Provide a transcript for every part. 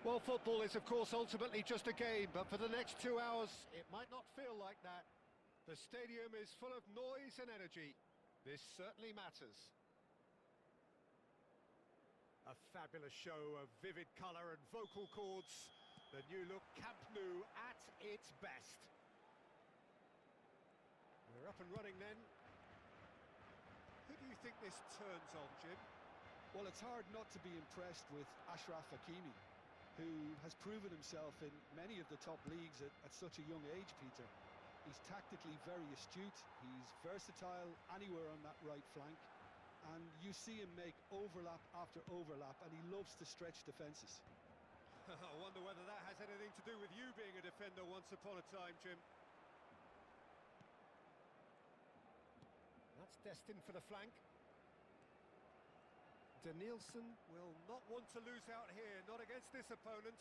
Well, football is, of course, ultimately just a game, but for the next 2 hours, it might not feel like that. The stadium is full of noise and energy. This certainly matters. A fabulous show of vivid colour and vocal cords. The new look Camp Nou at its best. We're up and running then. Who do you think this turns on, Jim? Well, it's hard not to be impressed with Achraf Hakimi, who has proven himself in many of the top leagues at such a young age, Peter. He's tactically very astute, he's versatile anywhere on that right flank, and you see him make overlap after overlap, and he loves to stretch defences. I wonder whether that has anything to do with you being a defender once upon a time, Jim. That's destined for the flank. Danielson will not want to lose out here, not against this opponent.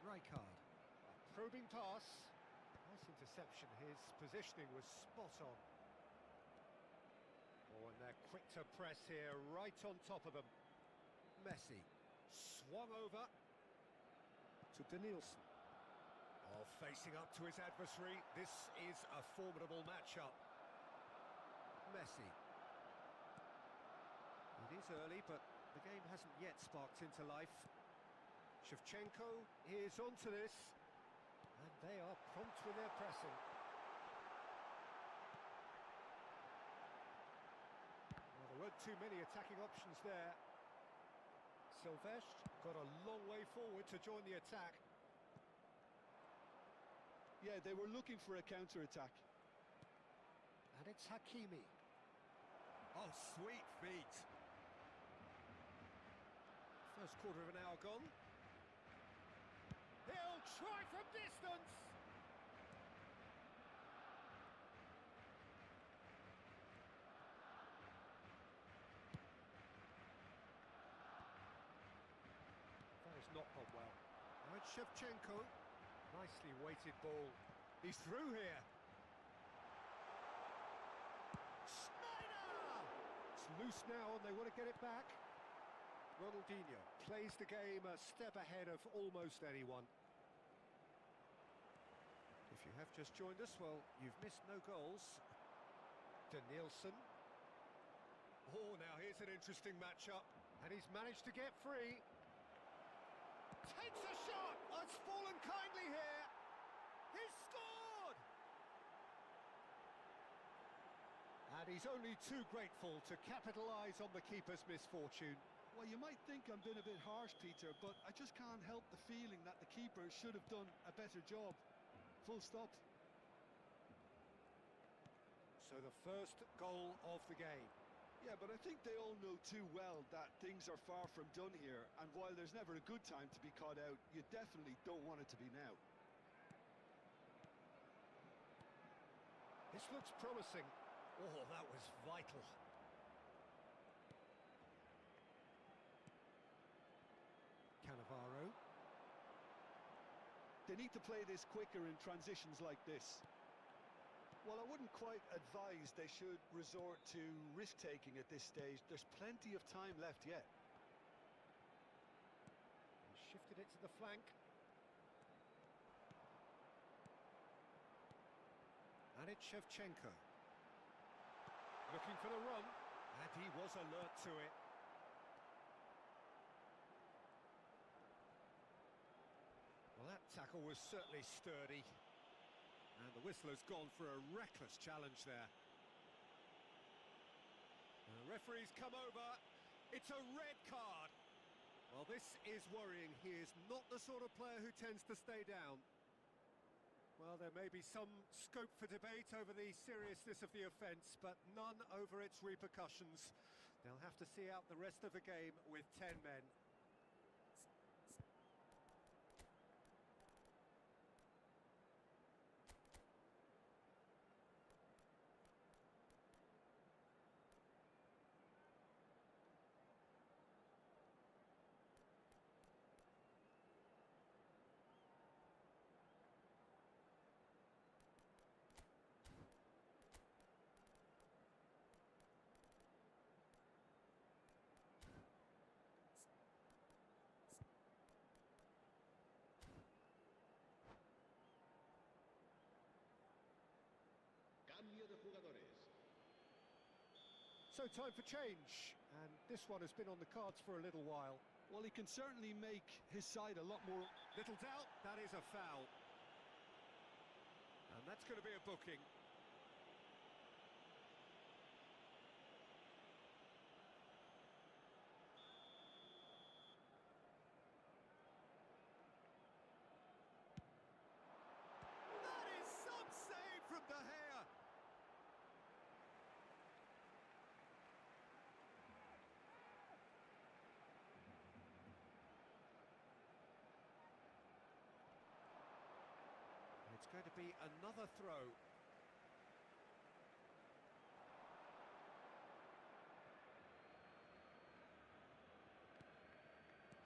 Rijkaard. A probing pass. Nice interception, his positioning was spot on. Oh, and they're quick to press here, right on top of them. Messi swung over to Danielson. Oh, facing up to his adversary, this is a formidable matchup. Messi. It is early, but the game hasn't yet sparked into life. Shevchenko is onto this, and they are prompt with their pressing. Well, there weren't too many attacking options there. Silvestre got a long way forward to join the attack. Yeah, they were looking for a counter-attack. And it's Hakimi. Oh, sweet feet. First quarter of an hour gone. He'll try from distance. That has not gone well. Now it's Shevchenko. Nicely weighted ball. He's through here. Snyder! It's loose now and they want to get it back. Ronaldinho plays the game a step ahead of almost anyone. If you have just joined us, well, you've missed no goals. Danielson. Oh, now here's an interesting matchup. And he's managed to get free. Takes a shot! Oh, it's fallen kindly here. He's scored! And he's only too grateful to capitalise on the keeper's misfortune. Well, you might think I'm being a bit harsh, Peter, but I just can't help the feeling that the keeper should have done a better job. Full stop. So the first goal of the game. Yeah, but I think they all know too well that things are far from done here, and while there's never a good time to be caught out, you definitely don't want it to be now. This looks promising. Oh, that was vital. Cannavaro. They need to play this quicker in transitions like this. Well, I wouldn't quite advise they should resort to risk-taking at this stage. There's plenty of time left yet. He shifted it to the flank. And it's Shevchenko. Looking for the run. And he was alert to it. Well, that tackle was certainly sturdy. And the whistle has gone for a reckless challenge there. The referee's come over. It's a red card. Well, this is worrying. He is not the sort of player who tends to stay down. Well, there may be some scope for debate over the seriousness of the offence, but none over its repercussions. They'll have to see out the rest of the game with 10 men. So time for change, and this one has been on the cards for a little while. Well, he can certainly make his side a lot more... Little doubt, that is a foul. And that's going to be a booking. That is some save from De Gea. It's going to be another throw.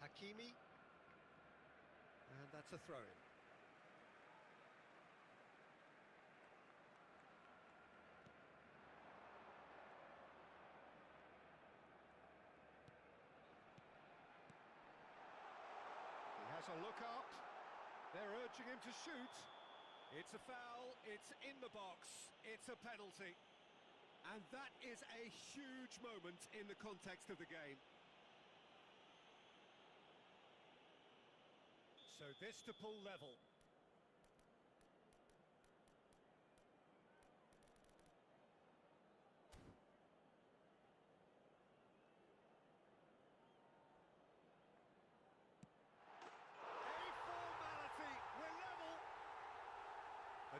Hakimi. And that's a throw-in. He has a look up. They're urging him to shoot. It's a foul, it's in the box, it's a penalty. And that is a huge moment in the context of the game. So this to pull level.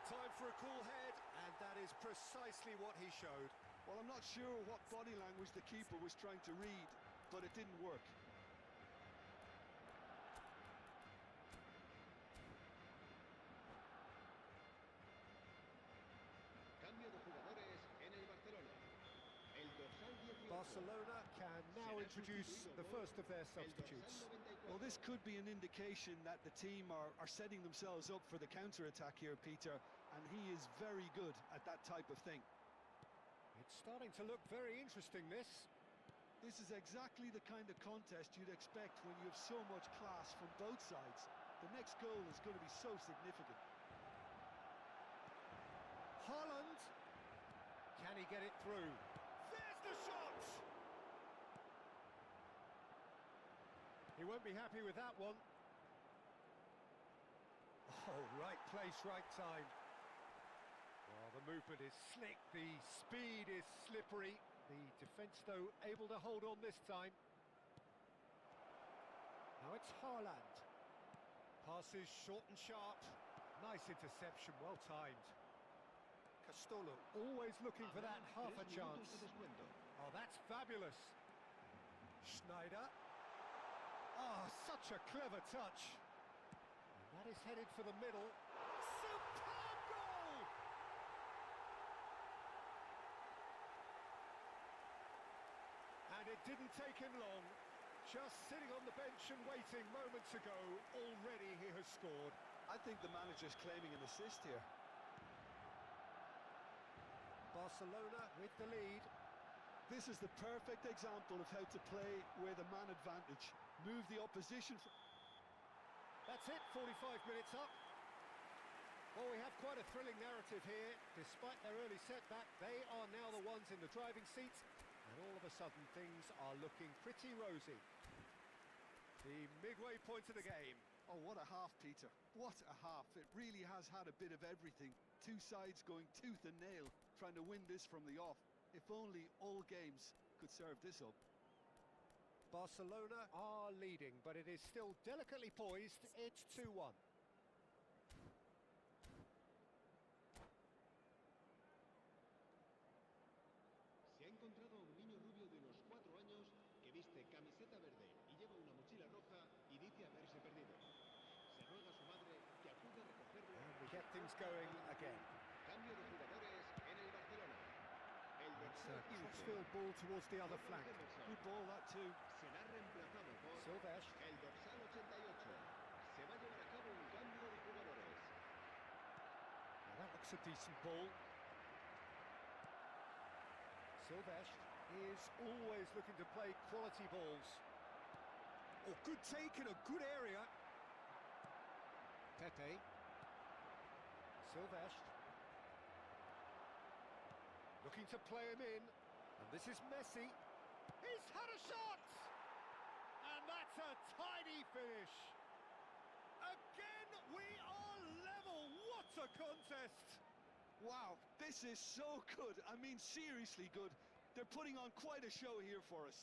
Time for a cool head, and that is precisely what he showed. Well, I'm not sure what body language the keeper was trying to read, but it didn't work. Barcelona can now introduce the first of their substitutes. Well, this could be an indication that the team are setting themselves up for the counter-attack here, Peter, and he is very good at that type of thing. It's starting to look very interesting, this. This is exactly the kind of contest you'd expect when you have so much class from both sides. The next goal is going to be so significant. Haaland! Can he get it through? There's the shot! He won't be happy with that one. Oh, right place, right time. Well, the movement is slick, the speed is slippery. The defence, though, able to hold on this time. Now it's Haaland. Passes short and sharp. Nice interception, well timed. Castolo always looking for that half a chance. Oh, that's fabulous. Schneider. Oh, such a clever touch. And that is headed for the middle. Superb goal! And it didn't take him long. Just sitting on the bench and waiting moments ago, already he has scored. I think the manager's claiming an assist here. Barcelona with the lead. This is the perfect example of how to play with a man advantage. Move the opposition. That's it, 45 minutes up. Well, we have quite a thrilling narrative here. Despite their early setback, they are now the ones in the driving seat. And all of a sudden, things are looking pretty rosy. The midway point of the game. Oh, what a half, Peter. What a half. It really has had a bit of everything. Two sides going tooth and nail, trying to win this from the off. If only all games could serve this up. Barcelona are leading, but it is still delicately poised. It's 2-1. Se ha encontrado a un niño rubio de unos 4 años que viste camiseta verde y lleva una mochila roja y dice haberse perdido. Se ruega a su madre que acude a recogerlo. And we get things going again. Cambio de jugadores en el Barcelona. El dorsal 15. Crossfield ball towards the other flank. Good ball, that too. Será reemplazado por Silvesh. el dorsal 88. Se va a llevar a cabo un cambio de jugadores. Now that looks a decent ball. Silvesh is always looking to play quality balls. Oh, good take in a good area. Pepe. Silvesh. Looking to play him in. And this is Messi. He's had a shot! And that's a tidy finish. Again, we are level. What a contest! Wow, this is so good. I mean, seriously good. They're putting on quite a show here for us.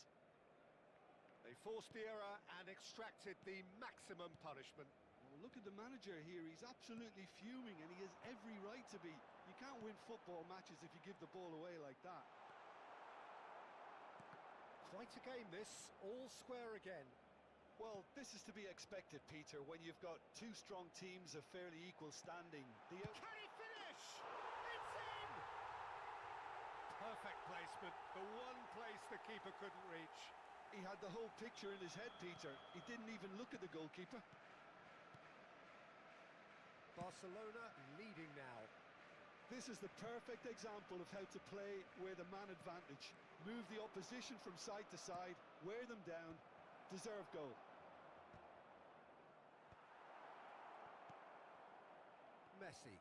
They forced the error and extracted the maximum punishment. Oh, look at the manager here. He's absolutely fuming, and he has every right to be. You can't win football matches if you give the ball away like that. Quite a game this, all square again. Well, this is to be expected, Peter, when you've got two strong teams of fairly equal standing. Can he finish? It's in! Perfect placement, the one place the keeper couldn't reach. He had the whole picture in his head, Peter. He didn't even look at the goalkeeper. Barcelona leading now. This is the perfect example of how to play with a man advantage. Move the opposition from side to side, wear them down, deserve goal. Messi.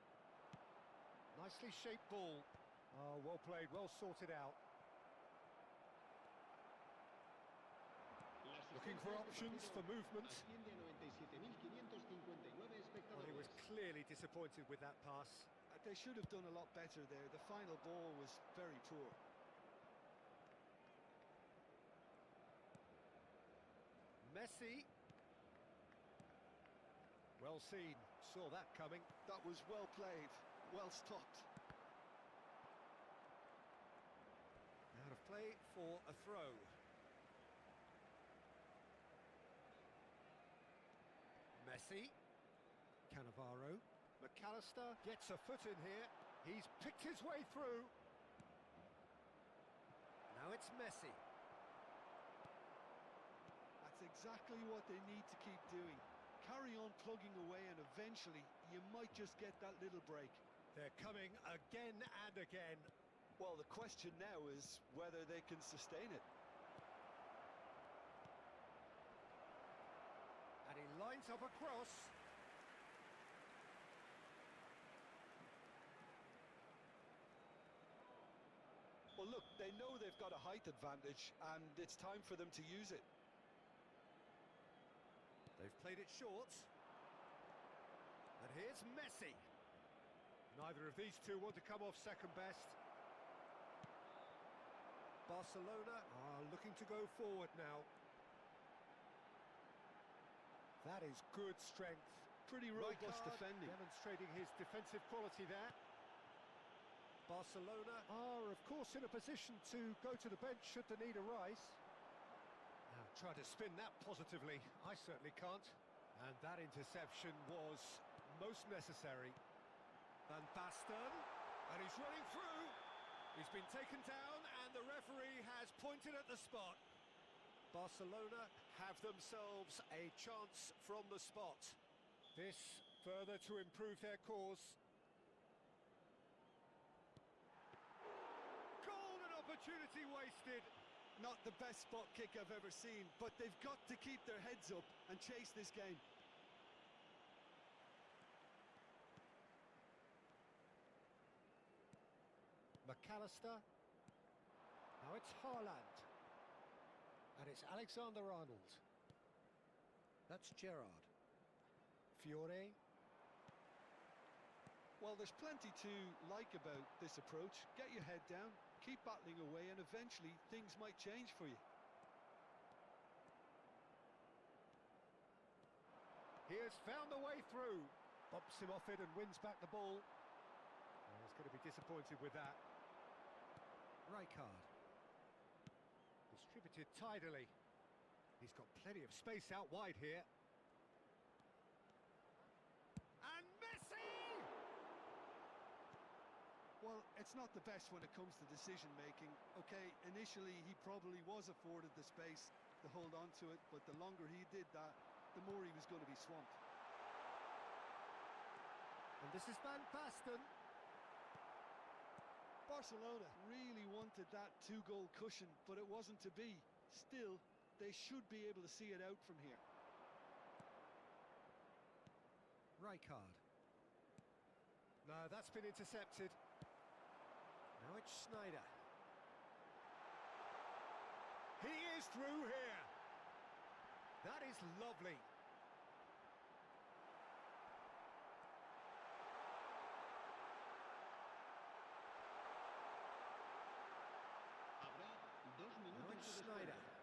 Nicely shaped ball. Oh, well played, well sorted out. Looking for options for movement. Well, he was clearly disappointed with that pass. They should have done a lot better there. The final ball was very poor. Messi. Well seen, saw that coming. That was well played, well stopped. Out of play for a throw. Messi. Cannavaro. McAllister gets a foot in here. He's picked his way through. Now it's Messi. That's exactly what they need to keep doing. Carry on plugging away and eventually you might just get that little break. They're coming again and again. Well, the question now is whether they can sustain it. And he lines up a cross. Well, look, they know they've got a height advantage and it's time for them to use it. They've played it short. And here's Messi. Neither of these two want to come off second best. Barcelona are looking to go forward now. That is good strength. Pretty robust Rijkaard defending. demonstrating his defensive quality there. Barcelona are, of course, in a position to go to the bench should the need arise. Now, try to spin that positively. I certainly can't. And that interception was most necessary. Van Basten, and he's running through. He's been taken down, and the referee has pointed at the spot. Barcelona have themselves a chance from the spot. This further to improve their cause. Golden opportunity wasted. Not the best spot kick I've ever seen, but they've got to keep their heads up and chase this game. McAllister. Now it's Haaland. And it's Alexander-Arnold. That's Gerrard. Fiore. Well, there's plenty to like about this approach. Get your head down, keep battling away, and eventually things might change for you. He has found the way through. Bumps him off it and wins back the ball. Oh, he's going to be disappointed with that. Rijkaard. Distributed tidily. He's got plenty of space out wide here. And Messi! Well, it's not the best when it comes to decision-making. Okay, initially he probably was afforded the space to hold on to it, but the longer he did that, the more he was going to be swamped. And this is Van Basten. Barcelona really wanted that two-goal cushion, but it wasn't to be. Still, they should be able to see it out from here. Rijkaard. No, that's been intercepted. Now it's Schneider. He is through here. That is lovely. Habrá 2 Now minutos it's de Schneider. descuento.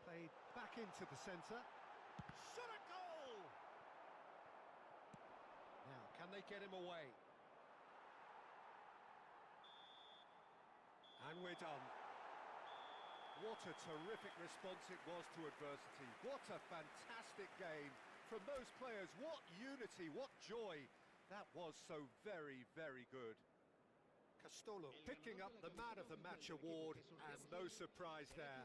Played back into the centre. Shot a goal! Now, can they get him away? And we're done. What a terrific response it was to adversity. What a fantastic game from those players. What unity, what joy. That was so very, very good. Castolo picking up the Man of the Match award, and no surprise there.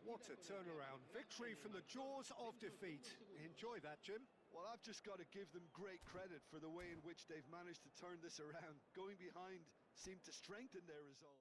What a turnaround. Victory from the jaws of defeat. Enjoy that, Jim. Well, I've just got to give them great credit for the way in which they've managed to turn this around. Going behind seemed to strengthen their resolve.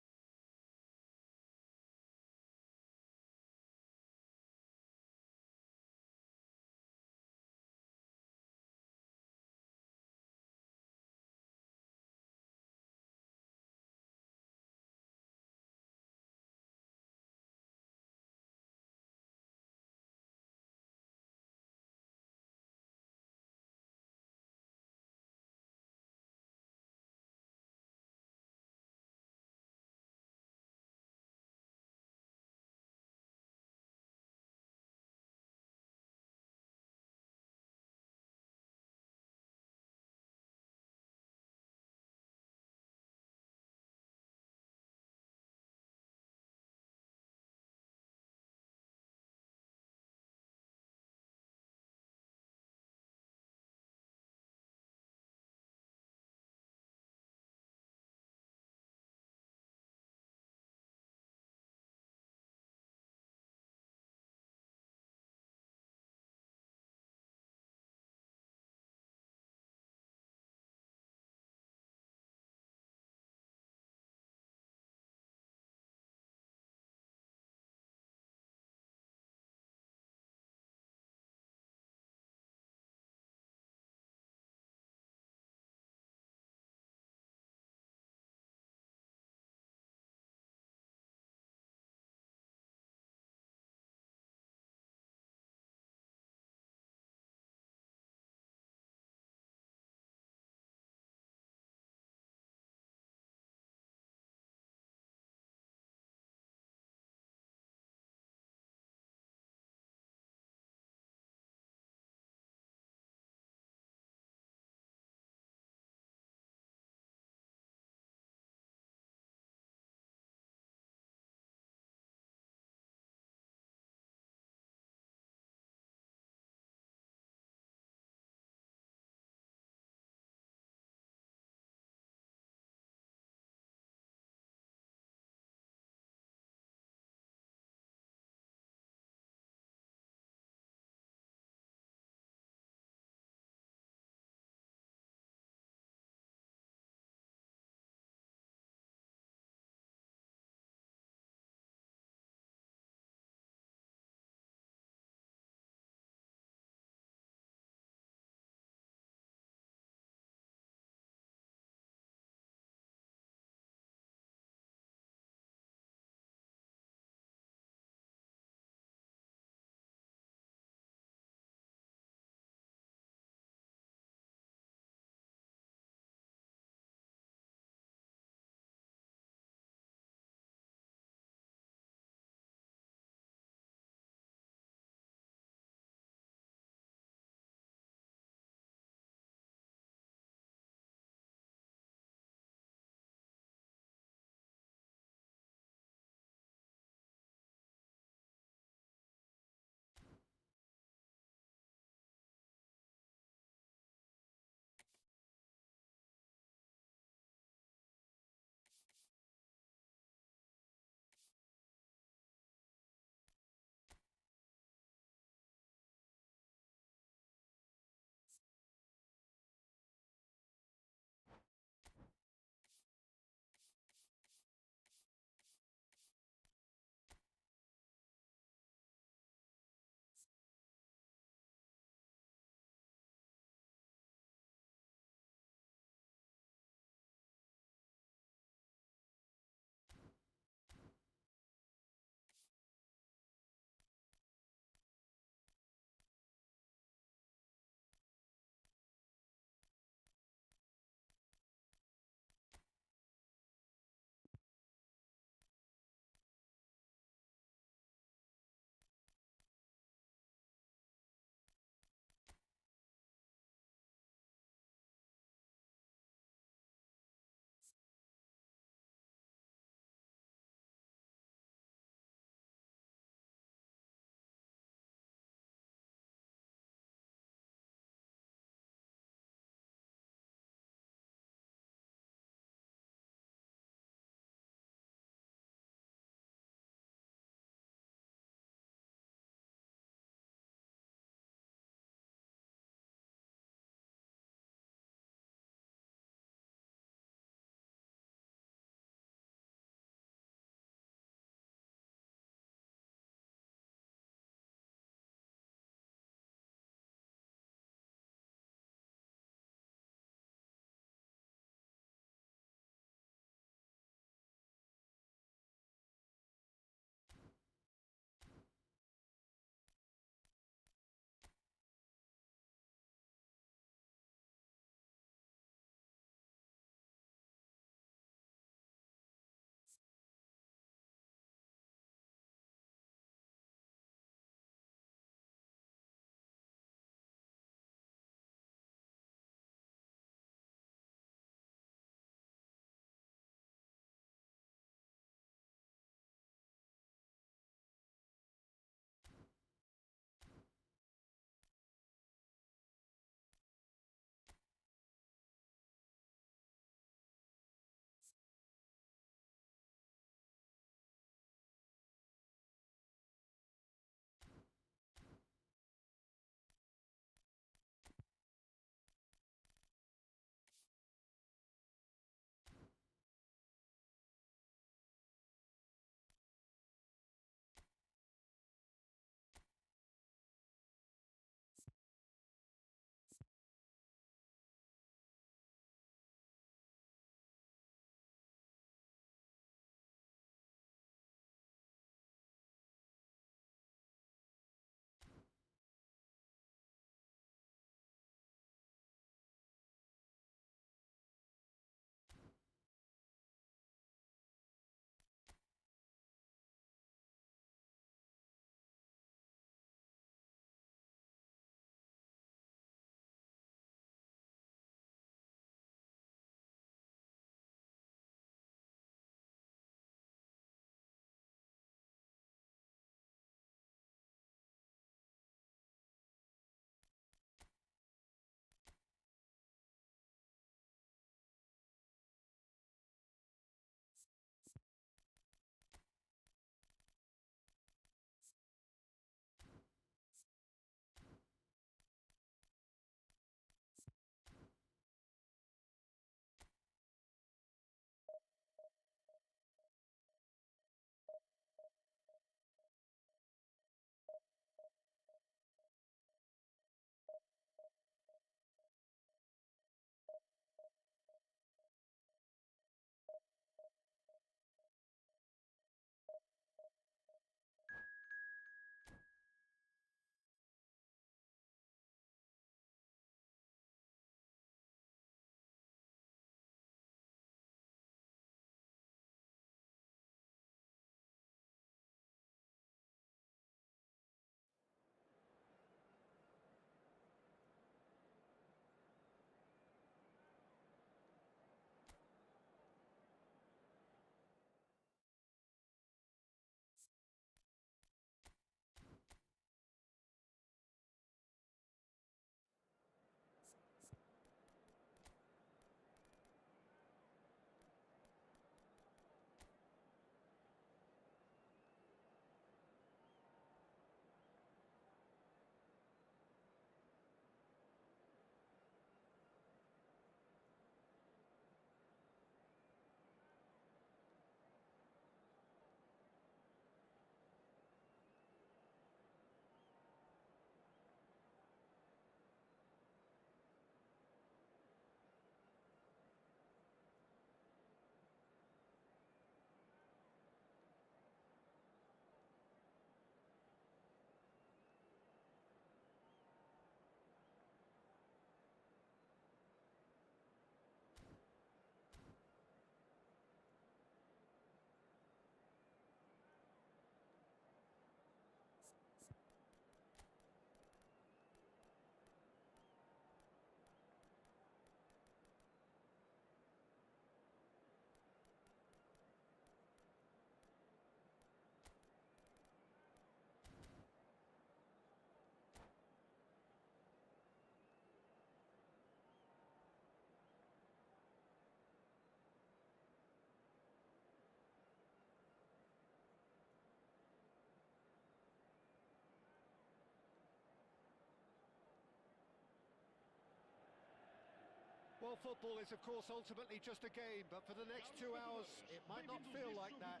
Well, football is, of course, ultimately just a game, but for the next 2 hours, it might not feel like that.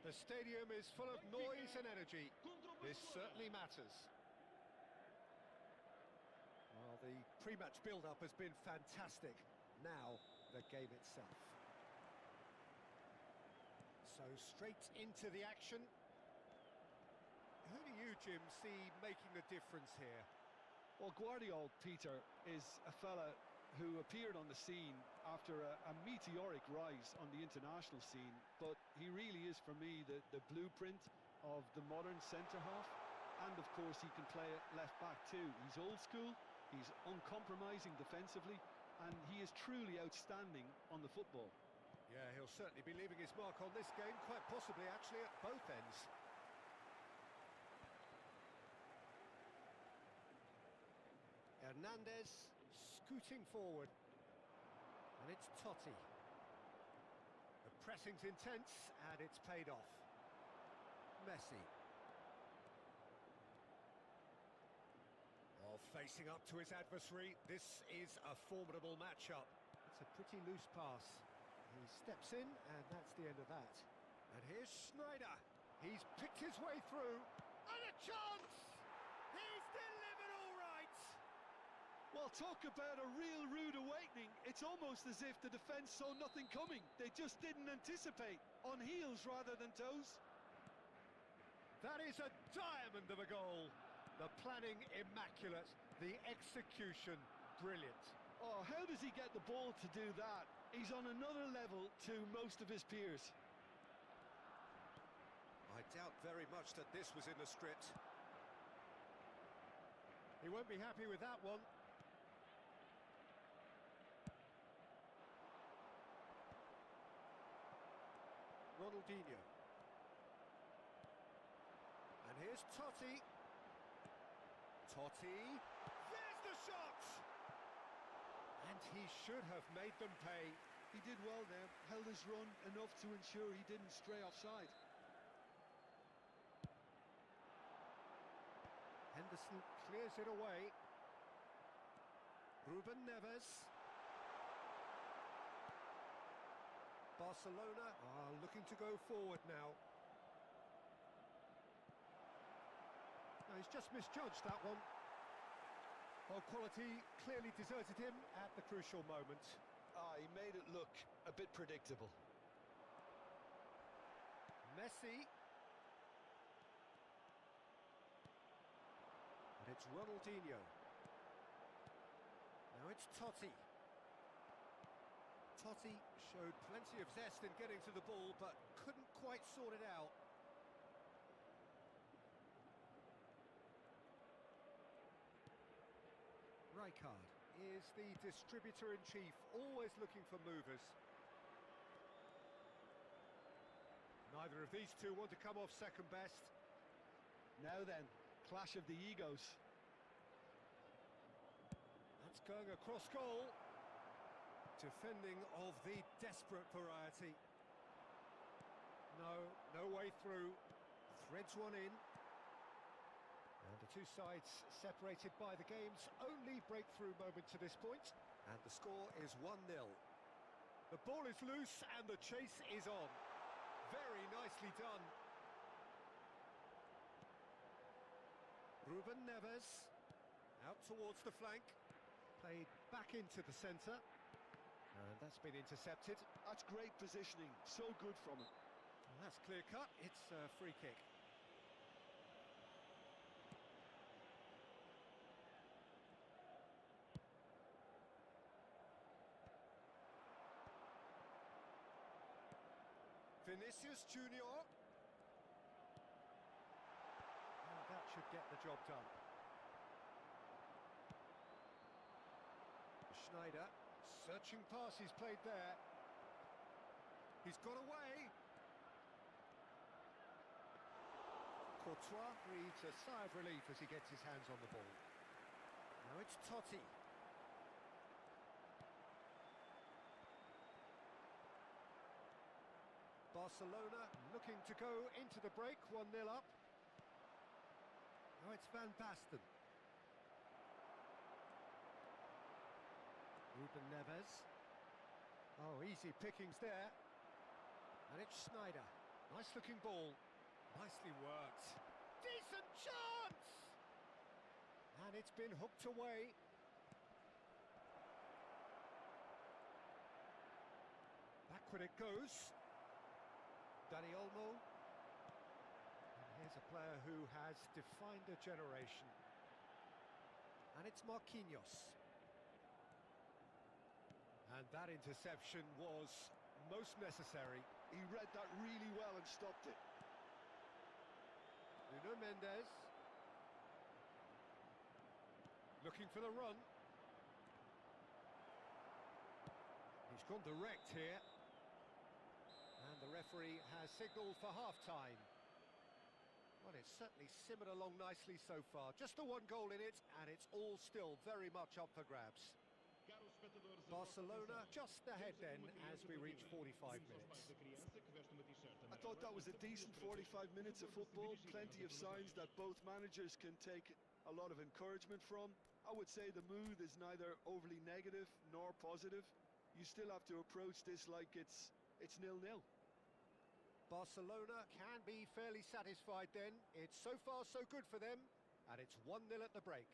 The stadium is full of noise and energy. This certainly matters. Well, the pre-match build-up has been fantastic. Now, the game itself. So, straight into the action. Who do you, Jim, see making the difference here? Well, Guardiola, Peter, is a fella who appeared on the scene after a meteoric rise on the international scene, but he really is, for me, the blueprint of the modern centre-half, and of course he can play at left-back too. He's old school, he's uncompromising defensively, and he is truly outstanding on the football. Yeah, he'll certainly be leaving his mark on this game, quite possibly actually at both ends. Hernandez scooting forward, and it's Totti. The pressing's intense, and it's paid off. Messi. Oh, facing up to his adversary, this is a formidable matchup. It's a pretty loose pass. He steps in, and that's the end of that. And here's Schneider. He's picked his way through, and a chance! He's delivered all right! Well, talk about a real rude awakening. It's almost as if the defence saw nothing coming. They just didn't anticipate. On heels rather than toes. That is a diamond of a goal. The planning immaculate, the execution brilliant. Oh, how does he get the ball to do that? He's on another level to most of his peers. I doubt very much that this was in the script. He won't be happy with that one. Ronaldinho. And here's Totti. Totti. There's the shot! And he should have made them pay. He did well there, held his run enough to ensure he didn't stray offside. Henderson clears it away. Ruben Neves. Barcelona are looking to go forward now. No, he's just misjudged that one. Well, quality clearly deserted him at the crucial moment. He made it look a bit predictable. Messi. And it's Ronaldinho. Now it's Totti. Totti showed plenty of zest in getting to the ball, but couldn't quite sort it out. Rijkaard is the distributor-in-chief, always looking for movers. Neither of these two want to come off second best. Now then, clash of the egos. That's going across goal. Defending of the desperate variety. No way through. Threads one in. And the two sides separated by the game's only breakthrough moment to this point. And the score is 1-0. The ball is loose and the chase is on. Very nicely done. Ruben Neves. Out towards the flank. Played back into the centre. And that's been intercepted. That's great positioning. So good from him. Well, that's clear cut. It's a free kick. Vinicius Junior. And that should get the job done. Schneider. Searching pass he's played there. He's got away. Courtois breathes a sigh of relief as he gets his hands on the ball. Now it's Totti. Barcelona looking to go into the break, 1-0 up. Now it's Van Basten. Ruben Neves. Oh, easy pickings there. And it's Schneider. Nice looking ball. Nicely worked. Decent chance! And it's been hooked away. Backward it goes. Dani Olmo. And here's a player who has defined a generation. And it's Marquinhos. And that interception was most necessary. He read that really well and stopped it. Nuno Mendes. Looking for the run. He's gone direct here. And the referee has signalled for half-time. Well, it's certainly simmered along nicely so far. Just the one goal in it, and it's all still very much up for grabs. Barcelona just ahead then as we reach 45 minutes. I thought that was a decent 45 minutes of football. Plenty of signs that both managers can take a lot of encouragement from. I would say the mood is neither overly negative nor positive. You still have to approach this like it's 0-0. Barcelona can be fairly satisfied then. It's so far so good for them, and it's 1-0 at the break.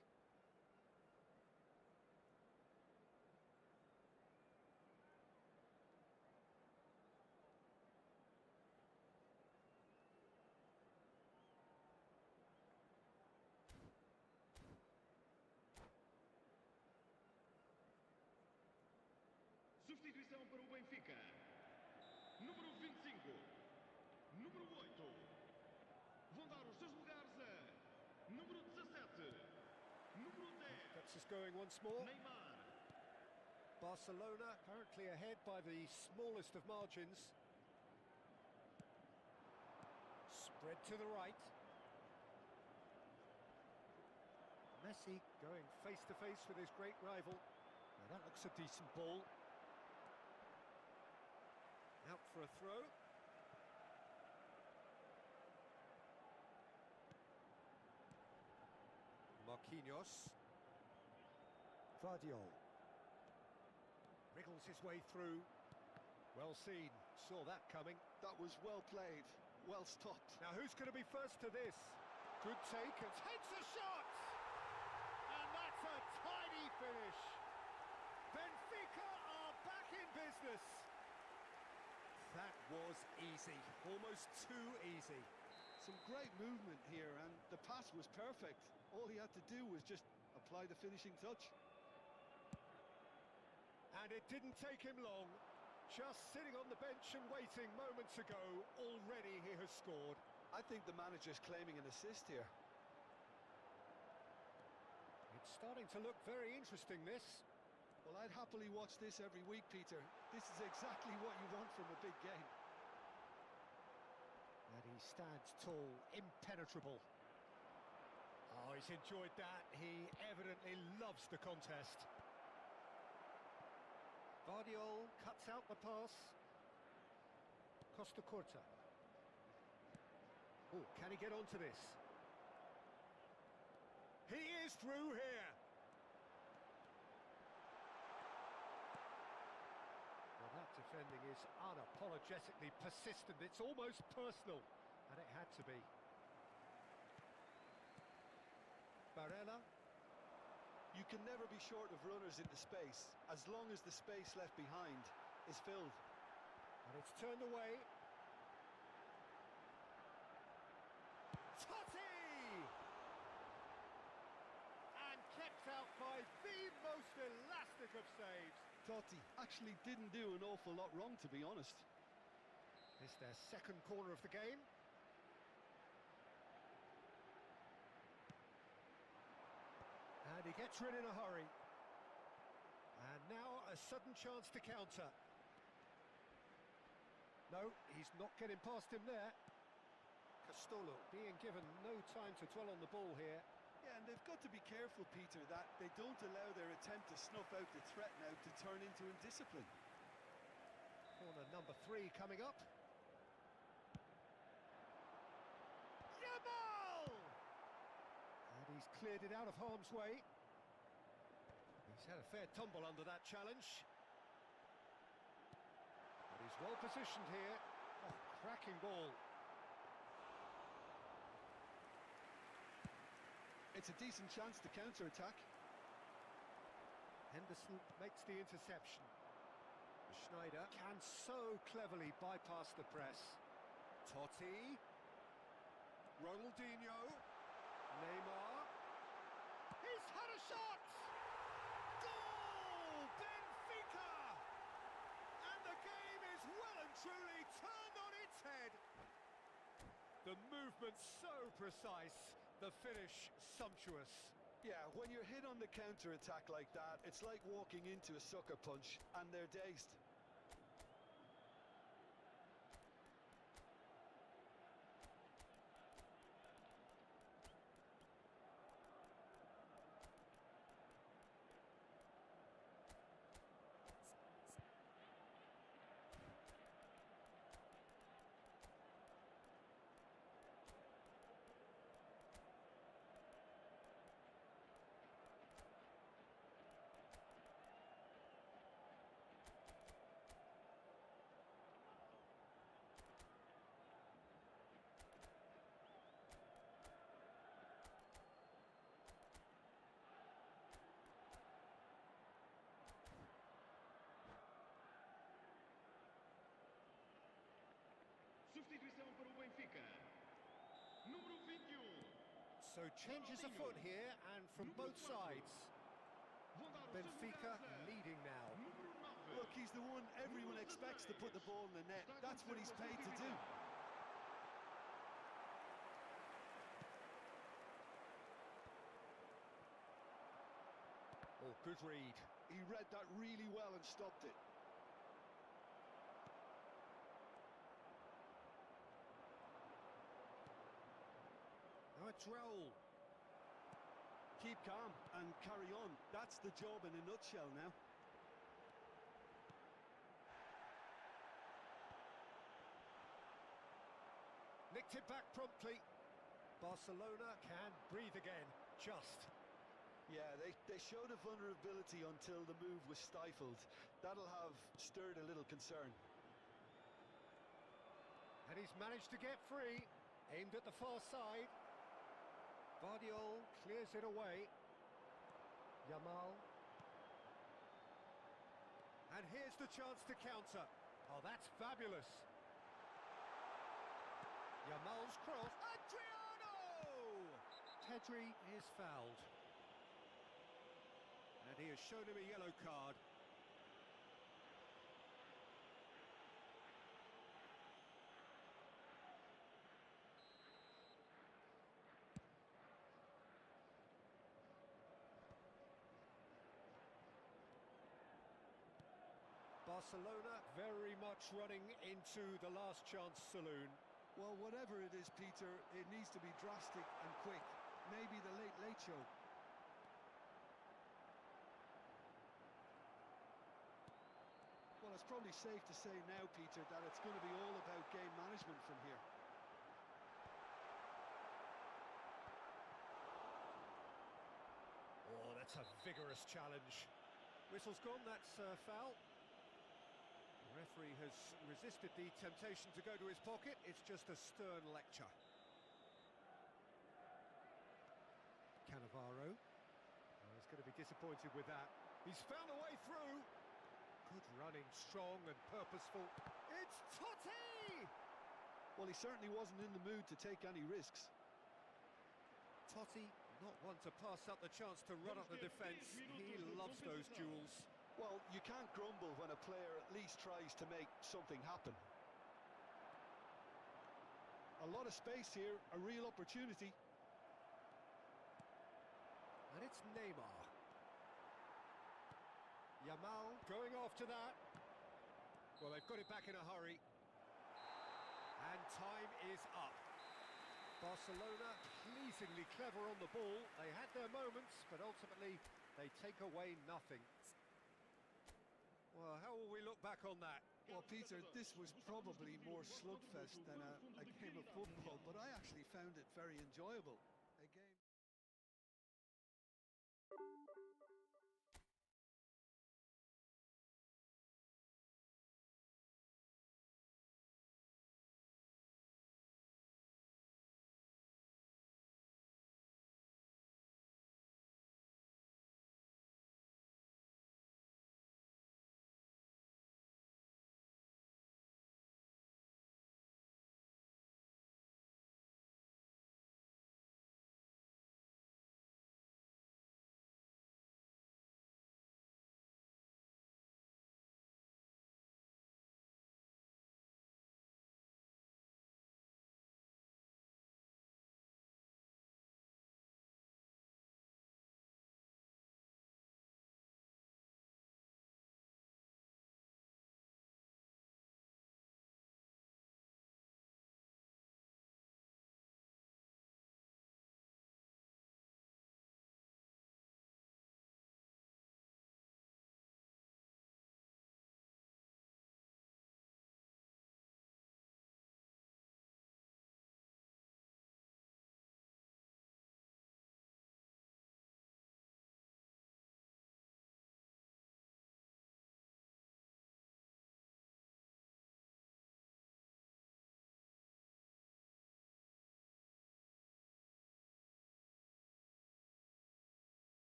Substituição para o Benfica. Número 25. Número 8. Vão dar os seus lugares a número 17. Número 10. Gets us going once more. Neymar. Barcelona currently ahead by the smallest of margins. Spread to the right. Messi going face to face with his great rival. Now that looks a decent ball. Out for a throw. Marquinhos. Guardiola. Wriggles his way through. Well seen. Saw that coming. That was well played, well stopped. Now who's going to be first to this? Good take and takes a shot! And that's a tidy finish. Benfica are back in business. That was easy, almost too easy. Some great movement here, and the pass was perfect. All he had to do was just apply the finishing touch. And it didn't take him long. Just sitting on the bench and waiting moments ago, already he has scored. I think the manager's claiming an assist here. It's starting to look very interesting, this. Well, I'd happily watch this every week, Peter. This is exactly what you want from a big game. And he stands tall, impenetrable. Oh, he's enjoyed that. He evidently loves the contest. Guardiola cuts out the pass. Costa Curta. Oh, can he get onto this? He is through here. Well, that defending is unapologetically persistent. It's almost personal, and it had to be. Barella. You can never be short of runners into space, as long as the space left behind is filled. And it's turned away. Totti! And kept out by the most elastic of saves. Totti actually didn't do an awful lot wrong, to be honest. It's their second corner of the game. And he gets rid in a hurry. And now a sudden chance to counter. No, he's not getting past him there. Castolo being given no time to dwell on the ball here. Yeah, and they've got to be careful, Peter, that they don't allow their attempt to snuff out the threat now to turn into indiscipline. Corner number 3 coming up. Yamal! And he's cleared it out of harm's way. He's He's had a fair tumble under that challenge. But he's well positioned here. Oh, cracking ball. It's a decent chance to counter-attack. Henderson makes the interception. Schneider can so cleverly bypass the press. Totti. Ronaldinho. Neymar. He's had a shot! Goal! Benfica! And the game is well and truly turned on its head. The movement so precise, the finish sumptuous. Yeah, when you're hit on the counter-attack like that, it's like walking into a sucker punch and they're dazed. Substituição para o Benfica. Número 21. So changes afoot here, and from both sides. Benfica leading now. Look, he's the one everyone expects to put the ball in the net. That's what he's paid to do. Oh, good read. He read that really well and stopped it. Now it's Raul. Keep calm and carry on. That's the job in a nutshell now. Nicked it back promptly. Barcelona can breathe again, just. Yeah, they showed a vulnerability until the move was stifled. That'll have stirred a little concern. And he's managed to get free. Aimed at the far side. Guardiola clears it away. Yamal. And here's the chance to counter. Oh, that's fabulous. Yamal's cross. Adriano! Pedri is fouled. And he has shown him a yellow card. Barcelona very much running into the last chance saloon. Well, whatever it is, Peter, it needs to be drastic and quick. Maybe the late show. Well, it's probably safe to say now, Peter, that it's going to be all about game management from here. Oh, that's a vigorous challenge. Whistle's gone, that's foul. The referee has resisted the temptation to go to his pocket. It's just a stern lecture. Cannavaro. Oh, he's going to be disappointed with that. He's found a way through. Good running, strong and purposeful. It's Totti! Well, he certainly wasn't in the mood to take any risks. Totti, not one to pass up the chance to run up the defence. He loves those duels. Well, you can't grumble when a player at least tries to make something happen. A lot of space here, a real opportunity. And it's Neymar. Yamal going after that. Well, they've got it back in a hurry. And time is up. Barcelona pleasingly clever on the ball. They had their moments, but ultimately they take away nothing. Well, how will we look back on that? Well, Peter, this was probably more slugfest than a game of football, but I actually found it very enjoyable. A game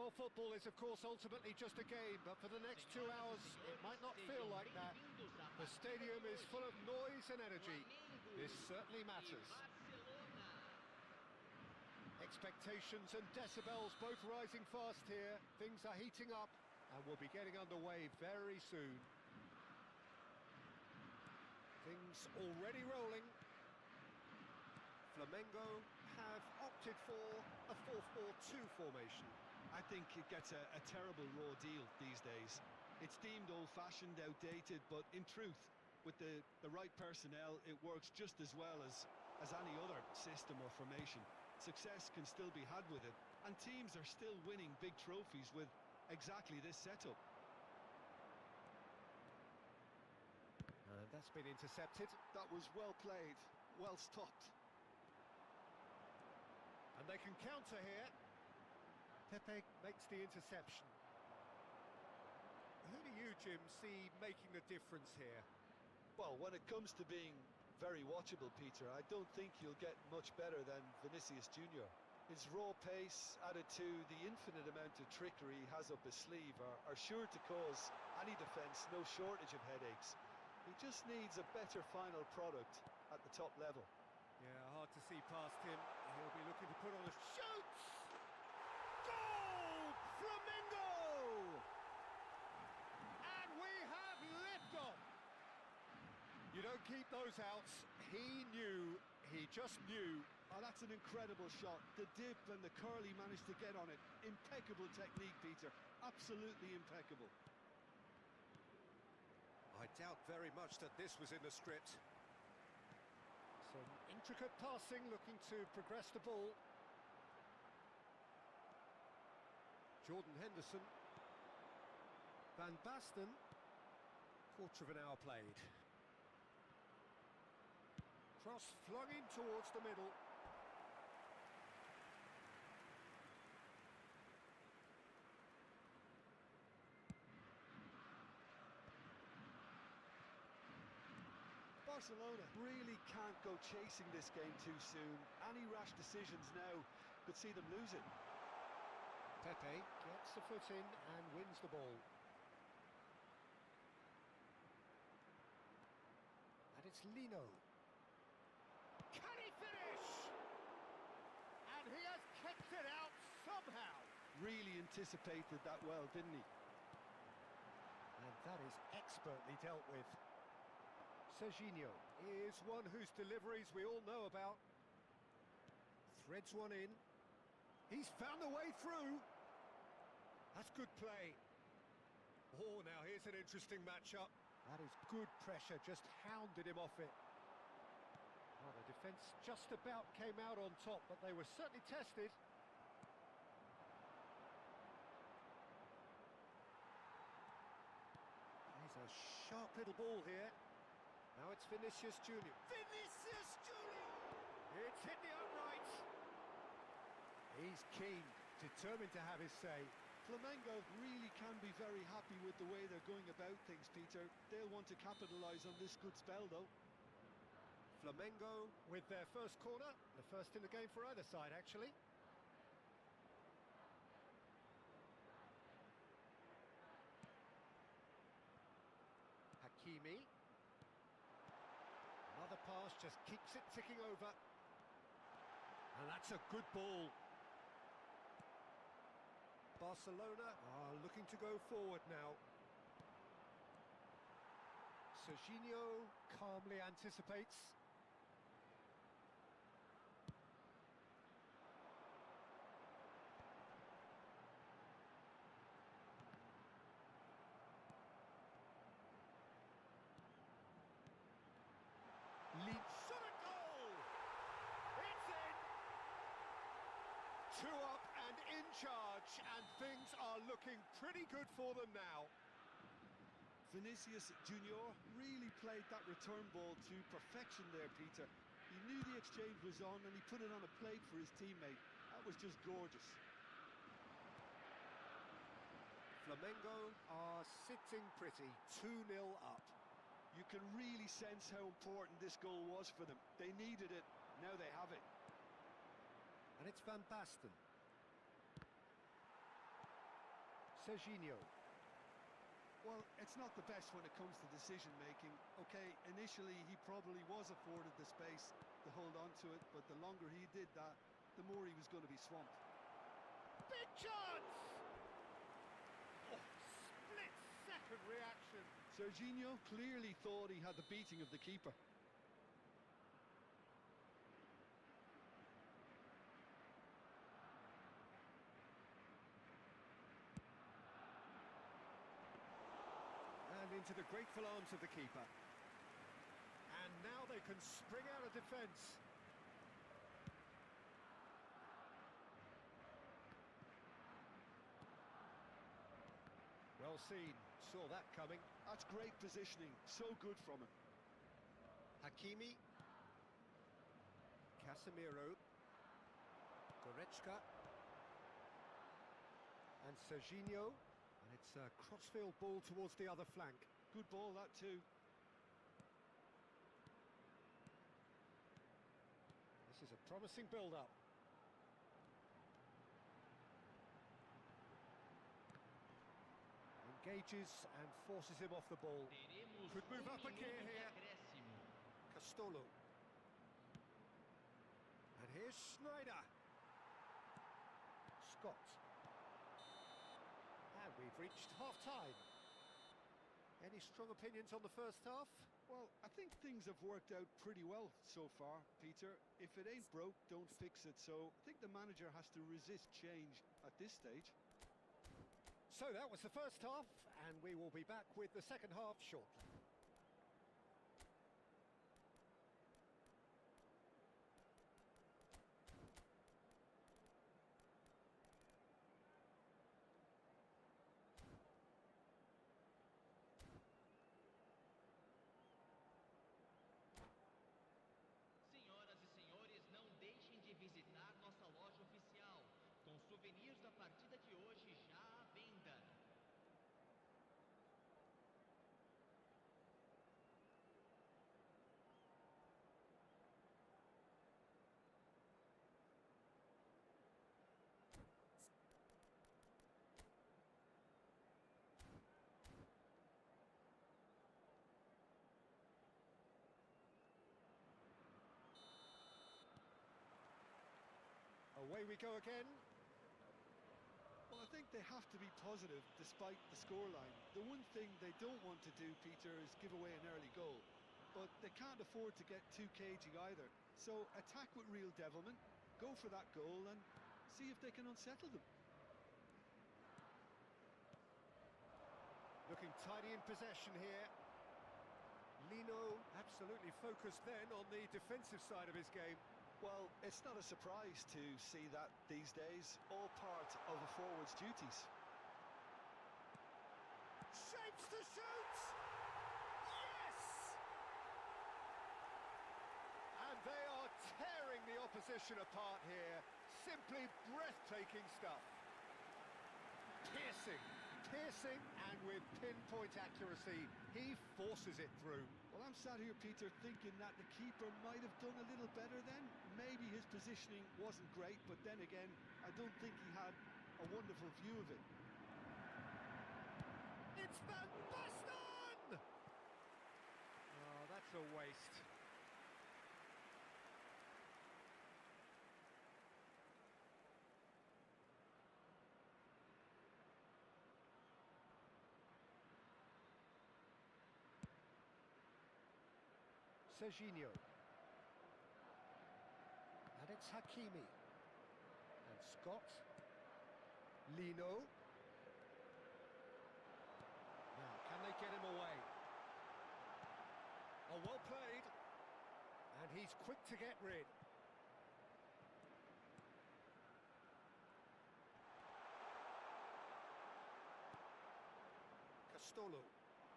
Well, football is, of course, ultimately just a game, but for the next 2 hours, it might not feel like that. The stadium is full of noise and energy. This certainly matters. Expectations and decibels both rising fast here. Things are heating up, and we'll be getting underway very soon. Things already rolling. Flamengo have opted for a 4-4-2 formation. I think it gets a terrible raw deal these days. It's deemed old-fashioned, outdated, but in truth, with the right personnel, it works just as well as any other system or formation. Success can still be had with it, and teams are still winning big trophies with exactly this setup. And that's been intercepted. That was well played, well stopped. And they can counter here. Pepe makes the interception. Who do you, Jim, see making the difference here? Well, when it comes to being very watchable, Peter, I don't think you'll get much better than Vinicius Junior. His raw pace, added to the infinite amount of trickery he has up his sleeve, are sure to cause any defence no shortage of headaches. He just needs a better final product at the top level. Yeah, hard to see past him. He'll be looking to put on a shoot! Goal! Flamengo! And we have liftoff! You don't keep those outs. He knew, he just knew. Oh, that's an incredible shot. The dip and the curl he managed to get on it. Impeccable technique, Peter. Absolutely impeccable. I doubt very much that this was in the script. Some intricate passing, looking to progress the ball. Jordan Henderson. Van Basten. Quarter of an hour played. Cross flung in towards the middle. Barcelona really can't go chasing this game too soon. Any rash decisions now could see them lose it. Pepe gets the foot in and wins the ball. And it's Lino. Can he finish? And he has kept it out somehow. Really anticipated that well, didn't he? And that is expertly dealt with. Serginho is one whose deliveries we all know about. Threads one in. He's found a way through. That's good play. Oh, now here's an interesting matchup. That is good pressure, just hounded him off it. Well, the defence just about came out on top, but they were certainly tested. There's a sharp little ball here. Now it's Vinicius Junior. Vinicius Junior! It's hit the uprights. He's keen, determined to have his say. Flamengo really can be very happy with the way they're going about things, Peter. They'll want to capitalise on this good spell, though. Flamengo with their first corner. The first in the game for either side, actually. Hakimi. Another pass just keeps it ticking over. And that's a good ball. Barcelona are looking to go forward now. Serginho calmly anticipates. Shot a goal! It's in! 2 up and in charge, and things are looking pretty good for them now. Vinicius Junior really played that return ball to perfection there, Peter. He knew the exchange was on and he put it on a plate for his teammate. That was just gorgeous. Flamengo are sitting pretty, 2-0 up. You can really sense how important this goal was for them. They needed it, now they have it. And it's Van Basten. Serginho. Well, it's not the best when it comes to decision-making. Okay, initially he probably was afforded the space to hold on to it, but the longer he did that, the more he was going to be swamped. Big chance! Oh, split-second reaction. Serginho clearly thought he had the beating of the keeper. And into the grateful arms of the keeper. And now they can spring out of defence. Well seen, saw that coming. That's great positioning, so good from him. Hakimi. Casemiro. Goretzka. And Serginho. And it's a crossfield ball towards the other flank. Good ball, that too. This is a promising build-up. Engages and forces him off the ball. Could move up a gear here. Castolo. And here's Schneider. Scott. And we've reached half-time. Any strong opinions on the first half? Well, I think things have worked out pretty well so far, Peter. If it ain't broke, don't fix it. So I think the manager has to resist change at this stage. So that was the first half, and we will be back with the second half shortly. Senhoras e senhores, não deixem de visitar nossa loja oficial, com souvenirs da partida de hoje já à venda. Away we go again. Well, I think they have to be positive despite the scoreline. The one thing they don't want to do, Peter, is give away an early goal. But they can't afford to get too cagey either. So attack with real devilment, go for that goal and see if they can unsettle them. Looking tidy in possession here. Lino absolutely focused then on the defensive side of his game. Well, it's not a surprise to see that these days, all part of a forward's duties. Shapes to shoot! Yes! And they are tearing the opposition apart here. Simply breathtaking stuff. Piercing, and with pinpoint accuracy, he forces it through. Well, I'm sat here, Peter, thinking that the keeper might have done a little better then. Maybe his positioning wasn't great, but then again, I don't think he had a wonderful view of it. It's Van Basten! Oh, that's a waste. Serginho. And it's Hakimi. And Scott. Lino. Now, can they get him away? Oh, well played. And he's quick to get rid. Castolo.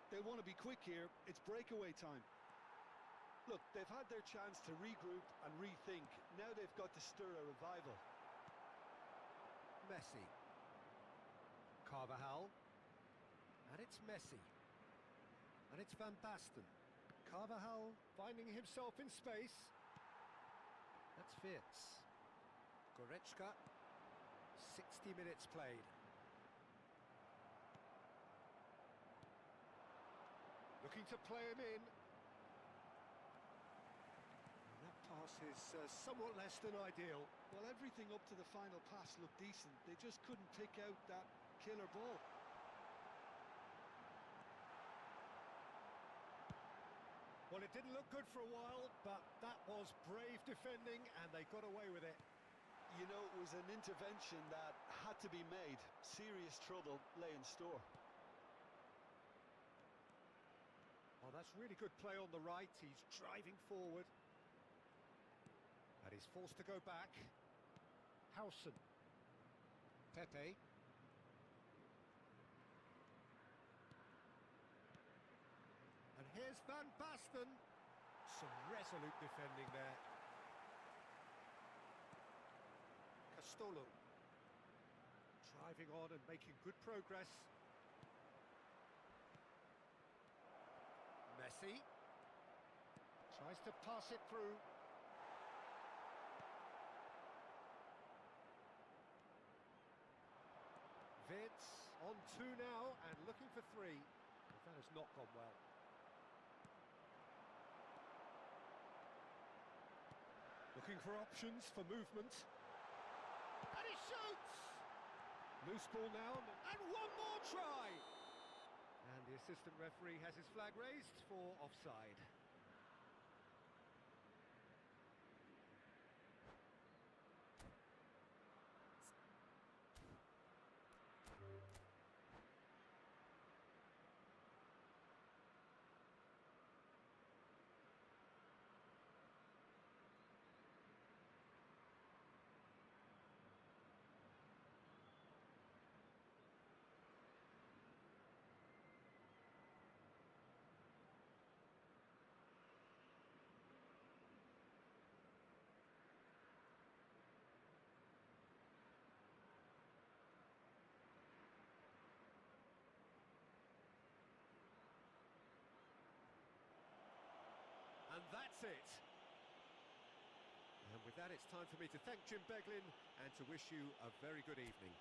They want to be quick here. It's breakaway time. Look, they've had their chance to regroup and rethink. Now they've got to stir a revival. Messi. Carvajal. And it's Messi. And it's Van Basten. Carvajal finding himself in space. That's Wirtz. Goretzka. 60 minutes played. Looking to play him in. And that pass is somewhat less than ideal. Well, everything up to the final pass looked decent. They just couldn't pick out that killer ball. Well, it didn't look good for a while, but that was brave defending, and they got away with it. You know, it was an intervention that had to be made. Serious trouble lay in store. Oh, that's really good play on the right. He's driving forward. And he's forced to go back. Howson. Pepe. And here's Van Basten. Some resolute defending there. Castolo. Driving on and making good progress. Messi. Tries to pass it through. Vince on two now and looking for three. But that has not gone well. Looking for options for movement. And he shoots! Loose ball now, and one more try! And the assistant referee has his flag raised for offside. And that's it. And with that, it's time for me to thank Jim Beglin and to wish you a very good evening.